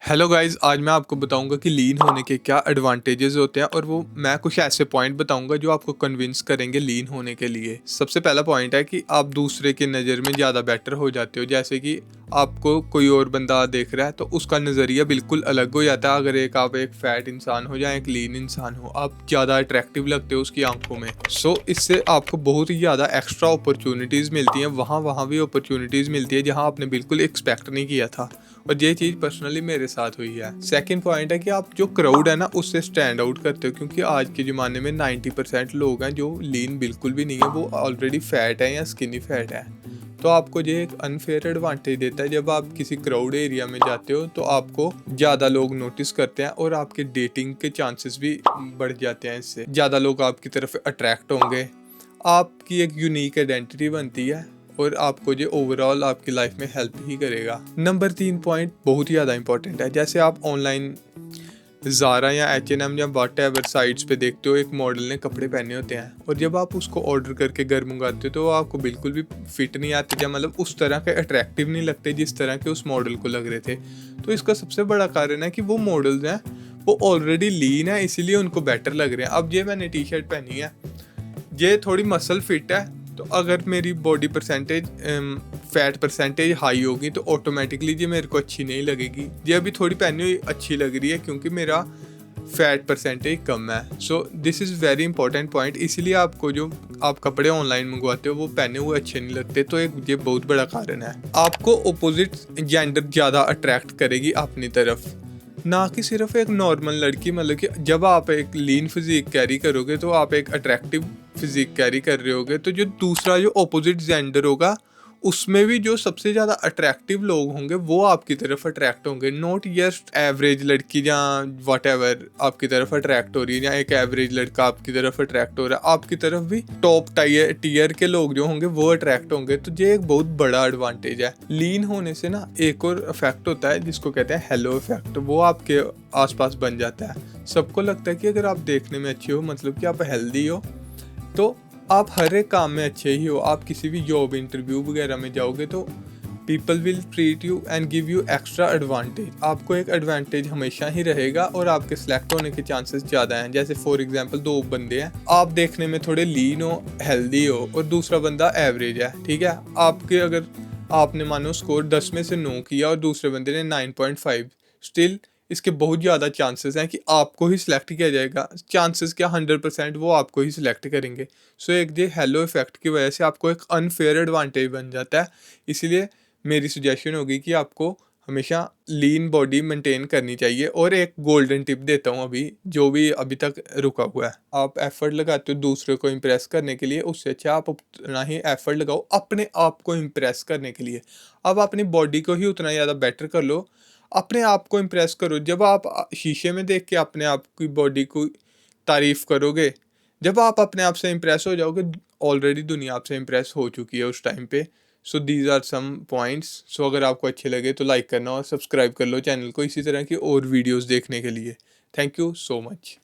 Hello guys, आज मैं आपको बताऊंगा कि लीन होने के क्या एडवांटेजेस होते हैं और वो मैं कुछ ऐसे पॉइंट बताऊंगा जो आपको कन्विंस करेंगे लीन होने के लिए। सबसे पहला पॉइंट है कि आप दूसरे की नज़र में ज़्यादा बेटर हो जाते हो। जैसे कि आपको कोई और बंदा देख रहा है तो उसका नज़रिया बिल्कुल अलग हो जाता है। अगर आप एक फैट इंसान हो या एक लीन इंसान हो, आप ज़्यादा अट्रैक्टिव लगते हो उसकी आंखों में। सो इससे आपको बहुत ही ज़्यादा एक्स्ट्रा अपॉर्चुनिटीज़ मिलती हैं। वहाँ भी अपॉर्चुनिटीज़ मिलती है जहाँ आपने बिल्कुल एक्सपेक्ट नहीं किया था। और ये चीज़ पर्सनली मेरे साथ हुई है। सेकंड पॉइंट है कि आप जो क्राउड है ना उससे स्टैंड आउट करते हो, क्योंकि आज के ज़माने में 90% लोग हैं जो लीन बिल्कुल भी नहीं है, वो ऑलरेडी फैट है या स्किनी फैट है। तो आपको ये एक अनफेयर एडवांटेज देता है। जब आप किसी क्राउड एरिया में जाते हो तो आपको ज़्यादा लोग नोटिस करते हैं और आपके डेटिंग के चांसेस भी बढ़ जाते हैं। इससे ज़्यादा लोग आपकी तरफ अट्रैक्ट होंगे, आपकी एक यूनिक आइडेंटिटी बनती है और आपको ये ओवरऑल आपकी लाइफ में हेल्प ही करेगा। नंबर 3 पॉइंट बहुत ही ज़्यादा इंपॉर्टेंट है। जैसे आप ऑनलाइन ज़ारा या H&M या वट एवर साइट्स पे देखते हो, एक मॉडल ने कपड़े पहने होते हैं और जब आप उसको ऑर्डर करके घर मंगाते हो तो आपको बिल्कुल भी फिट नहीं आते, या मतलब उस तरह के अट्रैक्टिव नहीं लगते जिस तरह के उस मॉडल को लग रहे थे। तो इसका सबसे बड़ा कारण है कि वो मॉडल्स हैं वो ऑलरेडी लीन है, इसीलिए उनको बेटर लग रहे हैं। अब ये मैंने टी शर्ट पहनी है, ये थोड़ी मसल फिट है, तो अगर मेरी body percentage fat percentage high होगी तो ऑटोमेटिकली ये मेरे को अच्छी नहीं लगेगी। ये अभी थोड़ी पहनी हुई अच्छी लग रही है क्योंकि मेरा फैट परसेंटेज कम है। So this is very important point. इसीलिए आपको जो आप कपड़े ऑनलाइन मंगवाते हो वो पहने हुए अच्छे नहीं लगते। तो एक ये बहुत बड़ा कारण है। आपको अपोजिट जेंडर ज़्यादा अट्रैक्ट करेगी अपनी तरफ, ना कि सिर्फ एक नॉर्मल लड़की। मतलब कि जब आप एक लीन फिजिक कैरी करोगे तो आप एक अट्रैक्टिव फिजिक कैरी कर रहे होगे, तो जो दूसरा जो ऑपोजिट जेंडर होगा उसमें भी जो सबसे ज़्यादा अट्रैक्टिव लोग होंगे वो आपकी तरफ अट्रैक्ट होंगे। नॉट जस्ट एवरेज लड़की या वट एवर आपकी तरफ अट्रैक्ट हो रही है, या एक एवरेज लड़का आपकी तरफ अट्रैक्ट हो रहा है, आपकी तरफ भी टॉप टीयर के लोग जो होंगे वो अट्रैक्ट होंगे। तो ये एक बहुत बड़ा एडवांटेज है। लीन होने से ना एक और इफेक्ट होता है जिसको कहते हैं हेलो इफेक्ट, वो आपके आसपास बन जाता है। सबको लगता है कि अगर आप देखने में अच्छे हो, मतलब कि आप हेल्दी हो, तो आप हर एक काम में अच्छे ही हो। आप किसी भी जॉब इंटरव्यू वगैरह में जाओगे तो people will treat you and give you extra advantage. आपको एक एडवांटेज हमेशा ही रहेगा और आपके सिलेक्ट होने के चांसेस ज़्यादा हैं। जैसे फॉर एग्जांपल दो बंदे हैं, आप देखने में थोड़े लीन हो, हेल्दी हो, और दूसरा बंदा एवरेज है, ठीक है। आपके अगर आपने मानो स्कोर 10 में से 9 किया और दूसरे बंदे ने 9.5, स्टिल इसके बहुत ज़्यादा चांसेस हैं कि आपको ही सिलेक्ट किया जाएगा। चांसेस क्या, 100% वो आपको ही सिलेक्ट करेंगे। सो एक ये हेलो इफेक्ट की वजह से आपको एक अनफेयर एडवांटेज बन जाता है। इसीलिए मेरी सजेशन होगी कि आपको हमेशा लीन बॉडी मेंटेन करनी चाहिए। और एक गोल्डन टिप देता हूँ अभी, जो भी अभी तक रुका हुआ है, आप एफर्ट लगाते हो दूसरे को इम्प्रेस करने के लिए, उससे अच्छा आप उतना ही एफर्ट लगाओ अपने आप को इम्प्रेस करने के लिए। अब अपनी बॉडी को ही उतना ज़्यादा बेटर कर लो, अपने आप को इम्प्रेस करो। जब आप शीशे में देख के अपने आप की बॉडी को तारीफ करोगे, जब आप अपने आप से इम्प्रेस हो जाओगे, ऑलरेडी दुनिया आपसे इम्प्रेस हो चुकी है उस टाइम पे। So these are some points. So अगर आपको अच्छे लगे तो लाइक करना और सब्सक्राइब कर लो चैनल को इसी तरह की और वीडियोस देखने के लिए। Thank you so much.